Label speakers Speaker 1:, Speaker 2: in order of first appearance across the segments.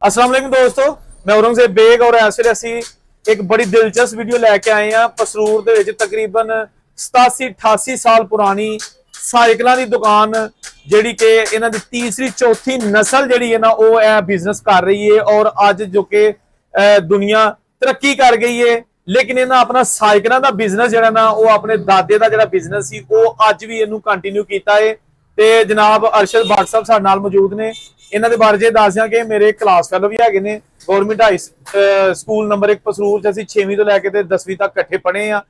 Speaker 1: अस्सलाम वालेकुम दोस्तों, मैं औरंगजेब बेग और इस ਵੇਲੇ ਅਸੀਂ ਇੱਕ ਬੜੀ ਦਿਲਚਸਪ ਵੀਡੀਓ ਲੈ ਕੇ ਆਏ ਆ। ਪਸਰੂਰ ਦੇ ਵਿੱਚ ਤਕਰੀਬਨ 87-88 ਸਾਲ ਪੁਰਾਣੀ ਸਾਈਕਲਾਂ ਦੀ ਦੁਕਾਨ ਜਿਹੜੀ ਕਿ ਇਹਨਾਂ ਦੀ ਤੀਸਰੀ ਚੌਥੀ ਨਸਲ ਜਿਹੜੀ ਹੈ ਨਾ ਉਹ ਇਹ ਬਿਜ਼ਨਸ ਕਰ ਰਹੀ ਹੈ ਔਰ ਅੱਜ ਜੋ ਕਿ ਦੁਨੀਆ ਤਰੱਕੀ ਕਰ ਗਈ ਹੈ, ਲੇਕਿਨ ਇਹਨਾਂ ਆਪਣਾ ਸਾਈਕਲਾਂ ਦਾ ਬਿਜ਼ਨਸ ਜਿਹੜਾ ਨਾ ਉਹ ਆਪਣੇ ਦਾਦੇ ਦਾ ਜਿਹੜਾ ਬਿਜ਼ਨਸ ਸੀ ਉਹ ਅੱਜ ਵੀ ਇਹਨੂੰ ਕੰਟੀਨਿਊ ਕੀਤਾ ਹੈ। ਤੇ ਜਨਾਬ ਅਰਸ਼ਦ ਭੱਟ ਸਾਹਿਬ ਸਾਡੇ ਨਾਲ ਮੌਜੂਦ ਨੇ। ਇਹਨਾਂ ਦੇ ਬਾਰੇ ਜੇ ਦੱਸ ਦਿਆਂ ਕਿ ਮੇਰੇ ਕਲਾਸ ਫੈਲੋ ਵੀ ਹੈਗੇ ਨੇ government high school number 1 Pasrur ਚ ਅਸੀਂ 6ਵੀਂ ਤੋਂ ਲੈ ਕੇ ਤੇ 10ਵੀਂ ਤੱਕ ਇਕੱਠੇ ਪੜ੍ਹੇ ਆ।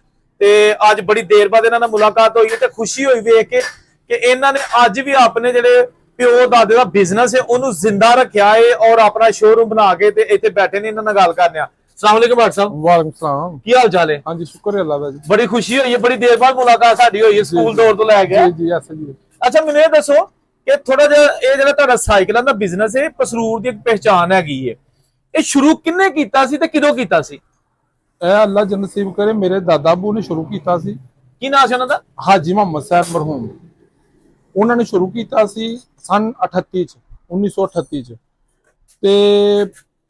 Speaker 1: ਤੇ ਅੱਜ ਬੜੀ ਦੇਰ ਬਾਅਦ ਇਹਨਾਂ ਨਾਲ ਮੁਲਾਕਾਤ ਹੋਈ ਤੇ ਖੁਸ਼ੀ ਹੋਈ ਵੇਖ ਕੇ ਕਿ ਇਹਨਾਂ ਨੇ ਅੱਜ ਵੀ ਆਪਣੇ ਜਿਹੜੇ ਪਿਓ ਦਾਦੇ ਦਾ ਬਿਜ਼ਨਸ ਹੈ ਉਹਨੂੰ ਜ਼ਿੰਦਾ ਰੱਖਿਆ ਹੈ ਔਰ ਆਪਣਾ ਸ਼ੋਰੂਮ ਬਣਾ ਕੇ ਤੇ ਇੱਥੇ ਬੈਠੇ ਨੇ। ਇਹਨਾਂ ਨਾਲ ਗੱਲ ਕਰਨੇ ਆ। अस्सलाम वालेकुम भट्ट साहब।
Speaker 2: वालेकुम सलाम।
Speaker 1: की हाल चाल है?
Speaker 2: हाँ जी, शुक्र है अल्लाह का जी।
Speaker 1: बड़ी खुशी हुई है, बड़ी देर बाद मुलाकात साडी हुई है स्कूल दौर तो लैके।
Speaker 2: जी जी ऐसा जी।
Speaker 1: अच्छा मैनू ये दसो कि थोड़ा जिहा ਇਹ ਜਿਹੜਾ ਤੁਹਾਡਾ ਸਾਈਕਲਾਂ ਦਾ ਬਿਜ਼ਨਸ ਹੈ ਪਸਰੂਰ ਦੀ ਇੱਕ ਪਹਿਚਾਨ ਹੈਗੀ ਹੈ, ਇਹ ਸ਼ੁਰੂ ਕਿੰਨੇ ਕੀਤਾ ਸੀ ਤੇ ਕਿਦੋਂ ਕੀਤਾ ਸੀ?
Speaker 2: ਇਹ ਅੱਲਾਹ ਜੰਨਤ ਨਸੀਬ ਕਰੇ ਮੇਰੇ ਦਾਦਾ ਅਬੂ ਨੇ ਸ਼ੁਰੂ ਕੀਤਾ ਸੀ।
Speaker 1: ਕੀ ਨਾਮ ਸੀ ਉਹਨਾਂ ਦਾ?
Speaker 2: ਹਾਜੀ ਮੁਹੰਮਦ ਸਾਹਿਬ ਮਰਹੂਮ। ਉਹਨਾਂ ਨੇ ਸ਼ੁਰੂ ਕੀਤਾ ਸੀ ਸਨ 38 ਚ 1938 ਚ। ਤੇ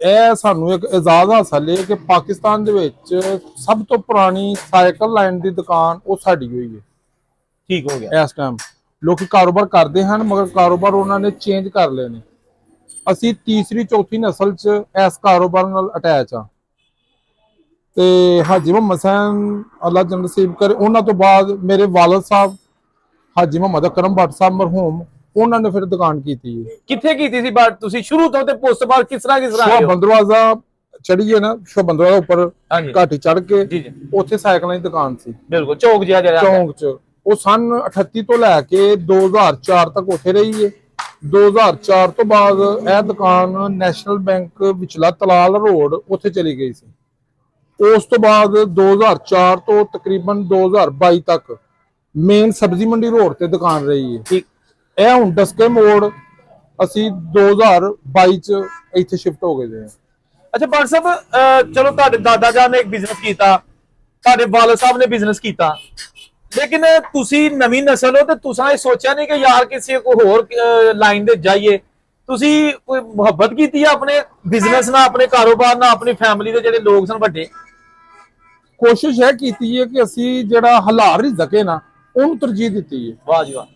Speaker 2: ਇਹ ਸਾਨੂੰ ਇੱਕ ਇਜਾਜ਼ਤ ਹਾਸਲ ਹੈ ਕਿ ਪਾਕਿਸਤਾਨ ਦੇ ਵਿੱਚ ਸਭ ਤੋਂ ਪੁਰਾਣੀ ਸਾਈਕਲ ਲਾਈਨ ਦੀ ਦੁਕਾਨ ਉਹ ਸਾਡੀ ਹੋਈ ਹੈ।
Speaker 1: ਠੀਕ ਹੋ ਗਿਆ।
Speaker 2: ਇਸ ਟਾਈਮ ਲੋਕੀ ਕਾਰੋਬਾਰ ਕਰਦੇ ਹਨ ਮਗਰ ਕਾਰੋਬਾਰ ਉਹਨਾਂ ਨੇ ਚੇਂਜ ਕਰ ਲਏ ਨੇ। ਅਸੀਂ ਤੀਸਰੀ ਚੌਥੀ ਨਸਲ ਚ ਇਸ ਕਾਰੋਬਾਰ ਨਾਲ ਅਟੈਚ ਆ। ਤੇ ਹਾਜੀ ਮੁਹੰਮਦ ਸਾਹਿਬ ਅੱਲਾਹ ਜੰਨਤ ਨਸੀਬ ਕਰੇ, ਉਹਨਾਂ ਤੋਂ ਬਾਅਦ ਮੇਰੇ ਵਾਲਦ ਸਾਹਿਬ ਹਾਜੀ ਮੁਹੰਮਦ ਅਕਰਮ ਭੱਟ ਸਾਹਿਬ ਮਰਹੂਮ, ਉਹਨਾਂ ਨੇ ਫਿਰ ਦੁਕਾਨ ਕੀਤੀ ਹੈ।
Speaker 1: ਕਿੱਥੇ ਕੀਤੀ ਸੀ ਬਾਤ ਤੁਸੀਂ ਸ਼ੁਰੂ ਤੋਂ ਤੇ ਉਸ ਤੋਂ ਬਾਅਦ ਕਿਸ ਤਰ੍ਹਾਂ
Speaker 2: ਸ਼ੋਭਾ ਦਰਵਾਜ਼ਾ ਚੜੀਏ ਨਾ, ਸ਼ੋਭਾ ਦਰਵਾਜ਼ਾ ਉੱਪਰ ਘਾਟੀ ਚੜ ਕੇ
Speaker 1: ਜੀ ਜੀ
Speaker 2: ਉੱਥੇ ਸਾਈਕਲਾਂ ਦੀ ਦੁਕਾਨ ਸੀ।
Speaker 1: ਬਿਲਕੁਲ ਚੌਕ ਜਿਹਾ ਜਿਹੜਾ
Speaker 2: ਚੌਂਕ ਚ। ਉਹ ਸਨ 38 ਤੋਂ ਲੈ ਕੇ 2004 ਤੱਕ ਉੱਥੇ ਰਹੀ ਹੈ। 2004 ਤੋਂ ਬਾਅਦ ਇਹ ਦੁਕਾਨ ਨੈਸ਼ਨਲ ਬੈਂਕ ਵਿਚਲਾ ਤਲਾਲ ਰੋਡ ਉੱਥੇ ਚਲੀ ਗਈ ਸੀ। ਉਸ ਤੋਂ ਬਾਅਦ 2004 ਤੋਂ ਤਕਰੀਬਨ 2022 ਤੱਕ ਮੇਨ ਸਬਜ਼ੀ ਮੰਡੀ ਰੋਡ ਤੇ ਦੁਕਾਨ ਰਹੀ ਹੈ।
Speaker 1: ਠੀਕ।
Speaker 2: ਇਹ ਹੁਣ ਡਸਕੇ ਮੋੜ ਅਸੀਂ 2022 ਚ ਇੱਥੇ ਸ਼ਿਫਟ ਹੋ ਗਏ ਹਾਂ।
Speaker 1: ਅੱਛਾ ਭੱਟ ਸਾਹਿਬ, ਚਲੋ ਤੁਹਾਡੇ ਦਾਦਾ ਜਾਨ ਨੇ ਇੱਕ ਬਿਜ਼ਨਸ ਕੀਤਾ, ਤੁਹਾਡੇ ਵਾਲਦ ਸਾਹਿਬ ਨੇ ਬਿਜ਼ਨਸ ਕੀਤਾ, ਲੇਕਿਨ ਤੁਸੀਂ ਨਵੀਂ ਨਸਲ ਹੋ ਤੇ ਤੁਸੀਂ ਇਹ ਸੋਚਿਆ ਨਹੀਂ ਕਿ ਯਾਰ ਕਿਸੇ ਕੋਈ ਹੋਰ ਲਾਈਨ ਦੇ ਜਾਈਏ? ਤੁਸੀਂ ਕੋਈ ਮੁਹੱਬਤ ਕੀਤੀ ਹੈ ਆਪਣੇ ਬਿਜ਼ਨਸ ਨਾਲ, ਆਪਣੇ ਕਾਰੋਬਾਰ ਨਾਲ, ਆਪਣੀ ਫੈਮਿਲੀ ਦੇ ਜਿਹੜੇ ਲੋਕ ਸਨ ਵੱਡੇ?
Speaker 2: ਕੋਸ਼ਿਸ਼ ਇਹ ਕੀਤੀ ਹੈ ਕਿ ਅਸੀਂ ਜਿਹੜਾ ਹਲਾਲ ਰਿਜ਼ਕ ਹੈ ਨਾ ਉਹਨੂੰ ਤਰਜੀਹ ਦਿੱਤੀ ਹੈ।
Speaker 1: ਵਾਹ ਜੀ ਵਾਹ।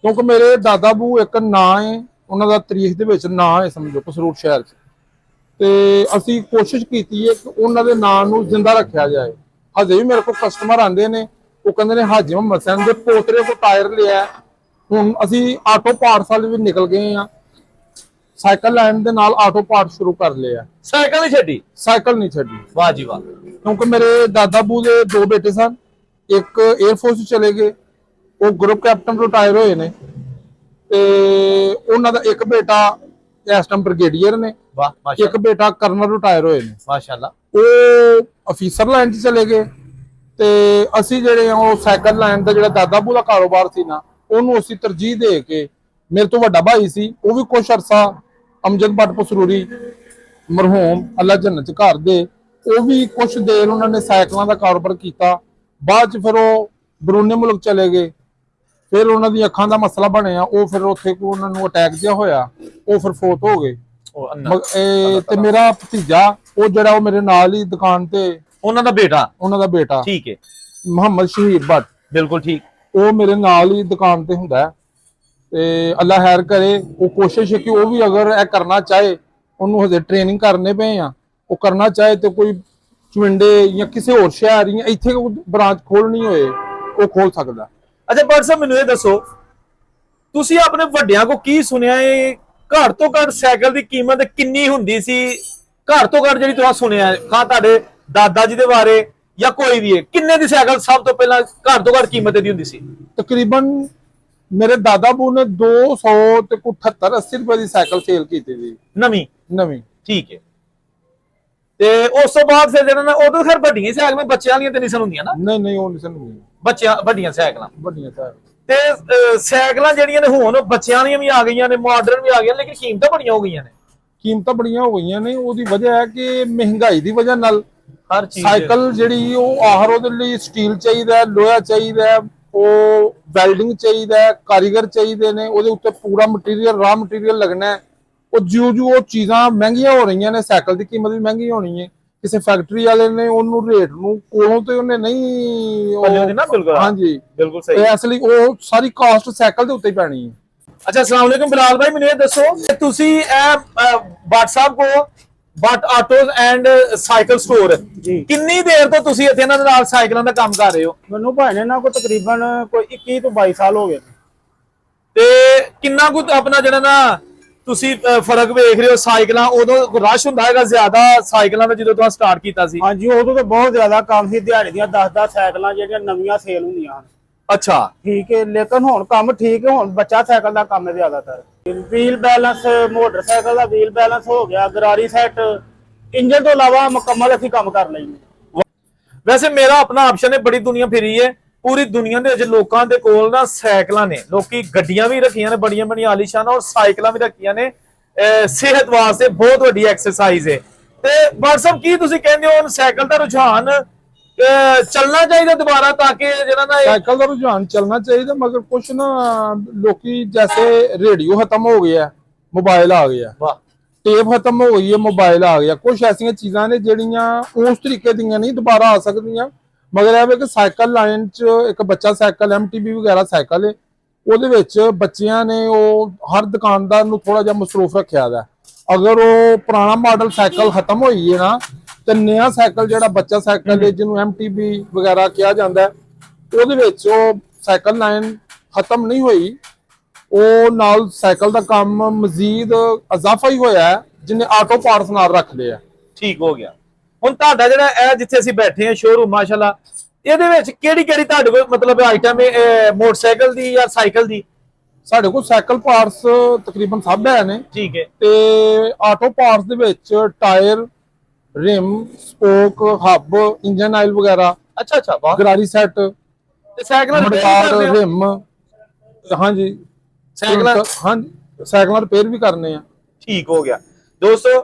Speaker 2: ਕਿਉਂਕਿ ਮੇਰੇ ਦਾਦਾ ਬੂ ਇੱਕ ਨਾਂ ਹੈ, ਉਹਨਾਂ ਦਾ ਤਾਰੀਖ ਦੇ ਵਿੱਚ ਨਾਂ ਹੈ ਸਮਝੋ ਪਸਰੂਰ ਸ਼ਹਿਰ 'ਚ। ਤੇ ਅਸੀਂ ਕੋਸ਼ਿਸ਼ ਕੀਤੀ ਹੈ ਕਿ ਉਹਨਾਂ ਦੇ ਨਾਂ ਨੂੰ ਜ਼ਿੰਦਾ ਰੱਖਿਆ ਜਾਏ। ਹਜੇ ਵੀ ਮੇਰੇ ਕੋਲ ਕਸਟਮਰ ਆਉਂਦੇ ਨੇ, ਉਹ ਕਹਿੰਦੇ ਨੇ ਹਾਜੀ ਮੁਹੰਮਦ ਸਾਹਿਬ ਦੇ ਪੋਤਰੇ ਕੋ ਟਾਇਰ ਲਿਆ। ਹੁਣ ਅਸੀਂ ਆਟੋ ਪਾਰਟਸ ਵਾਲੇ ਵੀ ਨਿਕਲ ਗਏ ਆ। ਸਾਈਕਲ ਲਾਈਨ ਦੇ ਨਾਲ ਆਟੋ ਪਾਰਟ ਸ਼ੁਰੂ ਕਰ ਲਿਆ।
Speaker 1: ਸਾਈਕਲ ਨਹੀਂ ਛੱਡੀ? ਸਾਈਕਲ
Speaker 2: ਨਹੀਂ ਛੱਡੀ।
Speaker 1: ਵਾਹ ਜੀ ਵਾਹ।
Speaker 2: ਕਿਉਂਕਿ ਮੇਰੇ ਦਾਦਾ ਬੂ ਦੇ ਦੋ ਬੇਟੇ ਸਨ, ਇੱਕ 에ਅਰਫੋਰਸ ਚ ਚਲੇ ਗਏ, ਉਹ ਗਰੁੱਪ ਕੈਪਟਨ ਰਿਟਾਇਰ ਹੋਏ ਨੇ। ਤੇ ਉਹਨਾਂ ਦਾ ਇੱਕ ਬੇਟਾ ਇਸ ਟਾਈਮ ਬ੍ਰਿਗੇਡੀਅਰ ਨੇ।
Speaker 1: ਵਾਹ ਮਾਸ਼ਾਅੱਲਾ।
Speaker 2: ਇੱਕ ਬੇਟਾ ਕਰਨਲ ਰਿਟਾਇਰ ਹੋਏ ਨੇ
Speaker 1: ਮਾਸ਼ਾਅੱਲਾ।
Speaker 2: ਉਹ ਅਫੀਸਰ ਲਾਈਨ 'ਚ ਚਲੇ ਗਏ। ਤੇ ਅਸੀਂ ਜਿਹੜੇ ਆ ਉਹ ਸਾਈਕਲ ਲਾਈਨ ਦਾ ਜਿਹੜਾ ਦਾਦਾ ਬੂ ਦਾ ਕਾਰੋਬਾਰ ਸੀ ਨਾ ਉਹਨੂੰ ਅਸੀਂ ਤਰਜੀਹ ਦੇ ਕੇ, ਮੇਰੇ ਤੋਂ ਵੱਡਾ ਭਾਈ ਸੀ ਉਹ ਵੀ ਕੁਛ ਅਰਸਾ ਅਮਜਦ ਭੱਟ ਪਸਰੂਰੀ ਮਰਹੂਮ ਅੱਲਾਹ ਜੰਨਤ ਚ ਘਰ ਦੇ, ਉਹ ਵੀ ਕੁਛ ਦੇਰ ਉਹਨਾਂ ਨੇ ਸਾਈਕਲਾਂ ਦਾ ਕਾਰੋਬਾਰ ਕੀਤਾ। ਬਾਅਦ ਚ ਫਿਰ ਉਹ ਬਰੂਨੇ ਮੁਲਕ ਚਲੇ ਗਏ। ਫਿਰ ਉਹਨਾਂ ਦੀ ਅੱਖਾਂ ਦਾ ਮਸਲਾ ਬਣਿਆ, ਉਹ ਫਿਰ ਉੱਥੇ ਕੋ ਉਹਨਾਂ ਨੂੰ ਅਟੈਕ ਜਿਹਾ ਹੋਇਆ, ਉਹ ਫਿਰ ਫੌਤ ਹੋ ਗਏ। ਤੇ ਮੇਰਾ ਭਤੀਜਾ ਉਹ ਜਿਹੜਾ ਉਹ ਮੇਰੇ ਨਾਲ ਹੀ ਦੁਕਾਨ ਤੇ, ਉਹਨਾਂ ਦਾ ਬੇਟਾ
Speaker 1: ਠੀਕ ਹੈ
Speaker 2: ਮੁਹੰਮਦ ਸ਼ਹੀਦ ਭੱਟ,
Speaker 1: ਬਿਲਕੁਲ ਠੀਕ,
Speaker 2: ਉਹ ਮੇਰੇ ਨਾਲ ਹੀ ਦੁਕਾਨ ਤੇ ਹੁੰਦਾ। ਤੇ ਅੱਲਾ ਖੈਰ ਕਰੇ, ਉਹ ਕੋਸ਼ਿਸ਼ ਹੈ ਕਿ ਉਹ ਵੀ ਅਗਰ ਇਹ ਕਰਨਾ ਚਾਹੇ, ਉਹਨੂੰ ਹਜੇ ਟ੍ਰੇਨਿੰਗ ਕਰਨੇ ਪਏ ਆ, ਉਹ ਕਰਨਾ ਚਾਹੇ ਤੇ ਕੋਈ ਚਵਿੰਡੇ ਜਾਂ ਕਿਸੇ ਹੋਰ ਸ਼ਹਿਰ ਜਾਂ ਇੱਥੇ ਬ੍ਰਾਂਚ ਖੋਲਣੀ ਹੋਏ ਉਹ ਖੋਲ ਸਕਦਾ।
Speaker 1: ਅੱਛਾ ਭੱਟ ਸਾਹਿਬ ਮੈਨੂੰ ਇਹ ਦੱਸੋ, ਤੁਸੀਂ ਆਪਣੇ ਵੱਡਿਆਂ ਕੋ ਕੀ ਸੁਣਿਆ ਹੈ ਘੱਟ ਤੋਂ ਘੱਟ ਸਾਈਕਲ ਦੀ ਕੀਮਤ ਕਿੰਨੀ ਹੁੰਦੀ ਸੀ? ਘੱਟ ਤੋਂ ਘੱਟ ਜਿਹੜੀ ਤੁਸੀਂ ਸੁਣਿਆ ਖਾਂ ਤੁਹਾਡੇ ਦਾਦਾ ਜੀ ਦੇ ਬਾਰੇ ਜਾਂ ਕੋਈ ਵੀ ਹੈ, ਕਿੰਨੇ ਦੀ ਸਾਈਕਲ ਸਭ ਤੋਂ ਪਹਿਲਾਂ ਘੱਟ ਤੋਂ ਘੱਟ ਕੀਮਤ ਦੀ ਹੁੰਦੀ ਸੀ?
Speaker 2: ਤਕਰੀਬਨ ਮੇਰੇ ਦਾਦਾ ਬੂ ਨੇ 200 ਤੇ 78-80 ਰੁਪਏ ਦੀ ਸਾਈਕਲ ਸੇਲ ਕੀਤੀ ਸੀ ਨਵੀਂ।
Speaker 1: ਠੀਕ ਹੈ। ਤੇ ਉਸ ਤੋਂ ਬਾਅਦ ਫਿਰ ਜਿਹੜਾ ਨਾ ਉਦੋਂ ਫਿਰ ਵੱਡੀਆਂ ਸਾਈਕਲਾਂ ਬੱਚਿਆਂ ਵਾਲੀਆਂ ਤੇ ਨਹੀਂ ਸਨ ਹੁੰਦੀਆਂ ਨਾ?
Speaker 2: ਨਹੀਂ ਉਹ ਨਹੀਂ ਸਨ ਹੁੰਦੀਆਂ,
Speaker 1: ਬੱਚਿਆਂ ਵੱਡੀਆਂ ਸਾਈਕਲਾਂ।
Speaker 2: ਸਾਈਕਲ
Speaker 1: ਤੇ ਸਾਈਕਲਾਂ ਜਿਹੜੀਆਂ ਨੇ ਹੁਣ ਬੱਚਿਆਂ ਵਾਲੀਆਂ ਵੀ ਆ ਗਈਆਂ ਨੇ, ਮਾਡਰਨ ਵੀ ਆ ਗਈਆਂ, ਲੇਕਿਨ ਕੀਮਤਾਂ ਬੜੀਆਂ ਹੋ ਗਈਆਂ ਨੇ। ਉਹਦੀ ਵਜ੍ਹਾ ਹੈ ਕਿ ਮਹਿੰਗਾਈ ਦੀ ਵਜ੍ਹਾ ਨਾਲ ਹਰ ਚੀਜ਼ ਸਾਈਕਲ ਜਿਹੜੀ ਉਹ ਆਹਰ ਉਹਦੇ ਲਈ ਸਟੀਲ ਚਾਹੀਦਾ, ਲੋਹਾ ਚਾਹੀਦਾ, ਉਹ ਵੈਲਡਿੰਗ ਚਾਹੀਦਾ, ਕਾਰੀਗਰ ਚਾਹੀਦੇ ਨੇ, ਉਹਦੇ ਉੱਤੇ ਪੂਰਾ ਮਟੀਰੀਅਲ ਰਾ ਮਟੀਰੀਅਲ ਲੱਗਣਾ ਹੈ।
Speaker 2: ਉਹ ਜਿਉਂ ਉਹ ਚੀਜ਼ਾਂ ਮਹਿੰਗੀਆਂ ਹੋ ਰਹੀਆਂ ਨੇ, ਸਾਈਕਲ ਦੀ ਕੀਮਤ ਵੀ ਮਹਿੰਗੀ ਹੋਣੀ ਹੈ। ਕਿਸੇ ਫੈਕਟਰੀ ਵਾਲੇ ਨੇ ਉਹਨੂੰ ਰੇਟ ਨੂੰ ਕੋਲੋਂ ਤੇ ਉਹਨੇ ਨਹੀਂ
Speaker 1: ਨਾ ਬਿਲਕੁਲ
Speaker 2: ਹਾਂਜੀ
Speaker 1: ਬਿਲकुल सही।
Speaker 2: ਤੇ ਇਸ ਲਈ ਉਹ ਸਾਰੀ ਕਾਸਟ ਸਾਈਕਲ ਦੇ ਉੱਤੇ ਹੀ ਪੈਣੀ ਹੈ।
Speaker 1: अच्छा अस्सलाम वालेकुम बिलाल भाई, मैंने ये दसो कि तुसी WhatsApp को but autos and cycle store
Speaker 3: ਜੀ
Speaker 1: ਕਿੰਨੀ ਦੇਰ ਤੋਂ ਤੁਸੀਂ ਇੱਥੇ ਇਹਨਾਂ ਦੇ ਨਾਲ ਸਾਈਕਲਾਂ ਦਾ ਕੰਮ ਕਰ ਰਹੇ ਹੋ
Speaker 3: ਮੈਨੂੰ ਭਾਈ ਨੇ ਨਾ ਕੋਈ ਤਕਰੀਬਨ ਕੋਈ 21 ਤੋਂ 22 ਸਾਲ ਹੋ ਗਏ
Speaker 1: ਤੇ ਕਿੰਨਾ ਕੁ ਆਪਣਾ ਜਿਹੜਾ ਨਾ ਤੁਸੀਂ ਫਰਕ ਵੇਖ ਰਹੇ ਹੋ ਸਾਈਕਲਾਂ ਉਦੋਂ ਰਸ਼ ਹੁੰਦਾ ਹੈਗਾ ਜ਼ਿਆਦਾ ਸਾਈਕਲਾਂ ਦਾ ਜਦੋਂ ਤੁਸੀਂ ਸਟਾਰਟ ਕੀਤਾ ਸੀ
Speaker 3: ਹਾਂਜੀ ਉਦੋਂ ਤਾਂ ਬਹੁਤ ਜ਼ਿਆਦਾ ਕੰਮ ਸੀ ਦਿਹਾੜੀ ਦੀਆਂ 10-10 ਸਾਈਕਲਾਂ ਜਿਹੜੀਆਂ ਨਵੀਆਂ ਸੇਲ ਹੁੰਦੀਆਂ ਹਨ
Speaker 1: ਅੱਛਾ
Speaker 3: ਠੀਕ ਹੈ ਲੇਕਿਨ ਹੁਣ ਕੰਮ ਠੀਕ ਹੈ ਹੁਣ ਬੱਚਾ ਸਾਈਕਲ ਦਾ ਕੰਮ ਹੈ ਜ਼ਿਆਦਾਤਰ ਵੀਲ ਬੈਲੈਂਸ ਮੋਟਰਸਾਈਕਲ ਦਾ ਵੀਲ ਬੈਲੈਂਸ ਹੋ ਗਿਆ ਗਰਾਰੀ ਸੈੱਟ ਇੰਜਨ ਤੋਂ ਇਲਾਵਾ ਮੁਕੰਮਲ ਅਸੀਂ ਕੰਮ ਕਰ ਲੈਂਦੇ
Speaker 1: ਵੈਸੇ ਮੇਰਾ ਆਪਣਾ ਆਪਸ਼ਨ ਹੈ ਬੜੀ ਦੁਨੀਆ ਫਿਰੀ ਹੈ ਪੂਰੀ ਦੁਨੀਆ ਦੇ ਵਿੱਚ ਲੋਕਾਂ ਦੇ ਕੋਲ ਨਾ ਸਾਈਕਲਾਂ ਨੇ ਲੋਕੀ ਗੱਡੀਆਂ ਵੀ ਰੱਖੀਆਂ ਨੇ ਬੜੀਆਂ ਬੜੀਆਂ ਆਲੀਸ਼ਾਨ ਔਰ ਸਾਈਕਲਾਂ ਵੀ ਰੱਖੀਆਂ ਨੇ ਸਿਹਤ ਵਾਸਤੇ ਬਹੁਤ ਵੱਡੀ ਐਕਸਰਸਾਈਜ਼ ਹੈ ਤੇ WhatsApp ਕੀ ਤੁਸੀਂ ਕਹਿੰਦੇ ਹੋ ਸਾਈਕਲ ਦਾ ਰੁਝਾਨ ਚੱਲਣਾ ਚਾਹੀਦਾ ਦੁਬਾਰਾ ਤਾਂ ਕਿ ਜਿਹੜਾ ਨਾ
Speaker 2: ਸਾਈਕਲ ਦਾ ਰੁਝਾਨ ਚੱਲਣਾ ਚਾਹੀਦਾ ਮਗਰ ਕੁਛ ਨਾ ਲੋਕੀ ਜੈਸੇ ਰੇਡੀਓ ਖਤਮ ਹੋ ਗਿਆ ਮੋਬਾਈਲ ਆ ਗਿਆ
Speaker 1: ਵਾਹ
Speaker 2: ਟੇਪ ਖਤਮ ਹੋ ਗਈ ਹੈ ਮੋਬਾਈਲ ਆ ਗਿਆ ਕੁਛ ਐਸੀਆਂ ਚੀਜ਼ਾਂ ਨੇ ਜਿਹੜੀਆਂ ਉਸ ਤਰੀਕੇ ਦੀਆਂ ਨਹੀਂ ਦੁਬਾਰਾ ਆ ਸਕਦੀਆਂ ਮਗਰ ਇਹ ਵੇ ਕਿ ਸਾਈਕਲ ਲਾਈਨ 'ਚ ਇੱਕ ਬੱਚਾ ਸਾਈਕਲ MTB ਵਗੈਰਾ ਸਾਈਕਲ ਹੈ ਉਹਦੇ ਵਿੱਚ ਬੱਚਿਆਂ ਨੇ ਉਹ ਹਰ ਦੁਕਾਨਦਾਰ ਨੂੰ ਥੋੜਾ ਜਿਹਾ ਮਸਰੂਫ ਰੱਖਿਆ ਦਾ ਅਗਰ ਉਹ ਪੁਰਾਣਾ ਮਾਡਲ ਸਾਈਕਲ ਖਤਮ ਹੋਈ ਹੈ ਨਾ ਤੇ ਨਵਾਂ ਸਾਈਕਲ ਜਿਹੜਾ ਬੱਚਾ ਸਾਈਕਲ ਹੈ ਜਿਹਨੂੰ MTB ਵਗੈਰਾ ਕਿਹਾ ਜਾਂਦਾ ਉਹਦੇ ਵਿੱਚ ਉਹ ਸਾਈਕਲ ਲਾਈਨ ਖਤਮ ਨਹੀਂ ਹੋਈ ਉਹ ਨਾਲ ਸਾਈਕਲ ਦਾ ਕੰਮ ਮਜ਼ੀਦ ਇਜ਼ਾਫਾ ਹੀ ਹੋਇਆ ਜਿਹਨੇ ਆਟੋ ਪਾਰਟਸ ਨਾਲ ਰੱਖਦੇ ਆ
Speaker 1: ਠੀਕ ਹੋ ਗਿਆ ਹੁਣ ਤੁਹਾਡਾ ਜਿਹੜਾ ਇਹ ਜਿੱਥੇ ਅਸੀਂ ਬੈਠੇ ਹਾਂ ਸ਼ੋਰੂਮ ਮਾਸ਼ਾਅੱਲਾ ਇਹਦੇ ਵਿੱਚ ਕਿਹੜੀ ਕਿਹੜੀ ਤੁਹਾਡੇ ਕੋਲ ਮਤਲਬ ਆਈਟਮ ਹੈ ਮੋਟਰਸਾਈਕਲ ਦੀ ਜਾਂ ਸਾਈਕਲ ਦੀ
Speaker 2: ਸਾਡੇ ਕੋਲ ਸਾਈਕਲ ਪਾਰਟਸ ਤਕਰੀਬਨ ਸਭ ਹੈ ਨੇ
Speaker 1: ਠੀਕ ਹੈ
Speaker 2: ਤੇ ਆਟੋ ਪਾਰਟਸ ਦੇ ਵਿੱਚ ਟਾਇਰ ਰਿਮ ਸਪੋਕ ਹੱਬ ਇੰਜਨ ਆਇਲ ਵਗੈਰਾ
Speaker 1: ਅੱਛਾ ਅੱਛਾ ਵਾਹ
Speaker 2: ਗਰਾਰੀ ਸੈੱਟ
Speaker 1: ਤੇ ਸਾਈਕਲਾਂ
Speaker 2: ਮੋਟਰ ਰਿਮ ਹਾਂਜੀ
Speaker 1: ਸਾਈਕਲਾਂ
Speaker 2: ਹਾਂਜੀ ਸਾਈਕਲਾਂ ਰਿਪੇਅਰ ਵੀ ਕਰਨੇ ਆ
Speaker 1: ਠੀਕ ਹੋ ਗਿਆ ਦੋਸਤੋ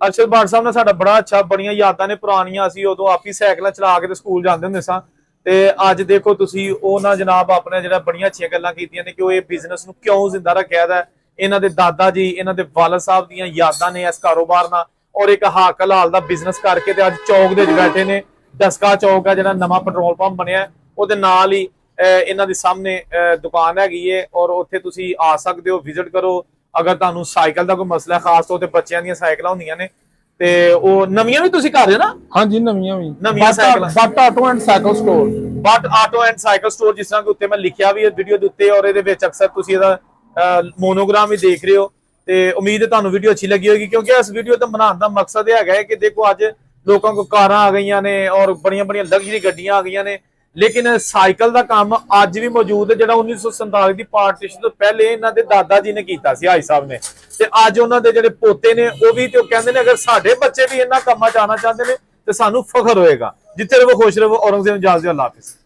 Speaker 1: ਅਰਸ਼ਦ ਬਾਟ ਸਾਹਿਬ ਨਾਲ ਸਾਡਾ ਬੜਾ ਅੱਛਾ ਬੜੀਆਂ ਯਾਦਾਂ ਨੇ ਪੁਰਾਣੀਆਂ ਅਸੀਂ ਉਦੋਂ ਆਪ ਹੀ ਸਾਈਕਲਾਂ ਚਲਾ ਕੇ ਤੇ ਸਕੂਲ ਜਾਂਦੇ ਹੁੰਦੇ ਸਾਂ ਤੇ ਅੱਜ ਦੇਖੋ ਤੁਸੀਂ ਉਹ ਨਾ ਜਨਾਬ ਆਪਣੇ ਜਿਹੜਾ ਬੜੀਆਂ ਅੱਛੀਆਂ ਗੱਲਾਂ ਕੀਤੀਆਂ ਨੇ ਕਿ ਉਹ ਇਹ ਬਿਜ਼ਨਸ ਨੂੰ ਕਿਉਂ ਜ਼ਿੰਦਾ ਰੱਖਿਆ ਦਾ ਇਹਨਾਂ ਦੇ ਦਾਦਾ ਜੀ ਇਹਨਾਂ ਦੇ ਵਾਲਦ ਸਾਹਿਬ ਦੀਆਂ ਯਾਦਾਂ ਨੇ ਇਸ ਕਾਰੋਬਾਰ ਨਾਲ ਔਰ ਇੱਕ ਹਾਕ ਹਲਾਲ ਦਾ ਬਿਜ਼ਨਸ ਕਰਕੇ ਤੇ ਅੱਜ ਚੌਕ ਦੇ ਵਿੱਚ ਬੈਠੇ ਨੇ ਡਸਕਾ ਚੌਕ ਆ ਜਿਹੜਾ ਨਵਾਂ ਪੈਟਰੋਲ ਪੰਪ ਬਣਿਆ ਉਹਦੇ ਨਾਲ ਹੀ ਇਹਨਾਂ ਦੇ ਸਾਹਮਣੇ ਦੁਕਾਨ ਹੈਗੀ ਏ ਔਰ ਉੱਥੇ ਤੁਸੀਂ ਆ ਸਕਦੇ ਹੋ ਵਿਜ਼ਿਟ ਕਰੋ ਅਗਰ ਤੁਹਾਨੂੰ ਸਾਈਕਲ ਦਾ ਕੋਈ ਮਸਲਾ ਖਾਸ ਤੌਰ ਤੇ ਬੱਚਿਆਂ ਦੀਆਂ ਸਾਈਕਲਾਂ ਹੁੰਦੀਆਂ ਨੇ ਤੇ ਉਹ ਨਵੀਆਂ ਵੀ ਤੁਸੀਂ ਕਰ ਰਹੇ ਹੋ ਨਾ
Speaker 2: ਹਾਂਜੀ ਨਵੀਆਂ ਵੀ
Speaker 1: ਨਵੀਆਂ ਸਾਈਕਲਾਂ
Speaker 2: but auto and cycle store
Speaker 1: but auto and cycle store ਜਿਸ ਤਰ੍ਹਾਂ ਕਿ ਉੱਤੇ ਮੈਂ ਲਿਖਿਆ ਵੀ ਹੈ ਵੀਡੀਓ ਦੇ ਉੱਤੇ ਔਰ ਇਹਦੇ ਵਿੱਚ ਅਕਸਰ ਤੁਸੀਂ ਇਹਦਾ ਮੋਨੋਗ੍ਰਾਮ ਵੀ ਦੇਖ ਰਹੇ ਹੋ ਤੇ ਉਮੀਦ ਹੈ ਤੁਹਾਨੂੰ ਵੀਡੀਓ ਅੱਛੀ ਲੱਗੀ ਹੋਗੀ ਕਿਉਂਕਿ ਇਸ ਵੀਡੀਓ ਦਾ ਬਣਾਉਣ ਦਾ ਮਕਸਦ ਇਹ ਹੈਗਾ ਹੈ ਕਿ ਦੇਖੋ ਅੱਜ ਲੋਕਾਂ ਕੋਲ ਕਾਰਾਂ ਆ ਗਈਆਂ ਨੇ ਔਰ ਬੜੀਆਂ ਬੜੀਆਂ ਲਗਜ਼ਰੀ ਗੱਡੀਆਂ ਆ ਗਈਆਂ ਨੇ ਲੇਕਿਨ ਸਾਈਕਲ ਦਾ ਕੰਮ ਅੱਜ ਵੀ ਮੌਜੂਦ ਹੈ ਜਿਹੜਾ 1947 ਦੀ ਪਾਰਟੀਸ਼ਨ ਤੋਂ ਪਹਿਲੇ ਇਹਨਾਂ ਦੇ ਦਾਦਾ ਜੀ ਨੇ ਕੀਤਾ ਸੀ ਹਾਈ ਸਾਹਿਬ ਨੇ ਤੇ ਅੱਜ ਉਹਨਾਂ ਦੇ ਜਿਹੜੇ ਪੋਤੇ ਨੇ ਉਹ ਵੀ ਤੇ ਉਹ ਕਹਿੰਦੇ ਨੇ ਅਗਰ ਸਾਡੇ ਬੱਚੇ ਵੀ ਇਹਨਾਂ ਕੰਮਾਂ ਚ ਆਉਣਾ ਚਾਹੁੰਦੇ ਨੇ ਤੇ ਸਾਨੂੰ ਫਖਰ ਹੋਏਗਾ ਜਿੱਥੇ ਰਹੋ ਖੁਸ਼ ਰਹੋ ਔਰੰਗਜ਼ੇਬ ਇਜਾਜ਼ਤ ਦਿਓ ਅੱਲਾਹ ਹਾਫਿਜ਼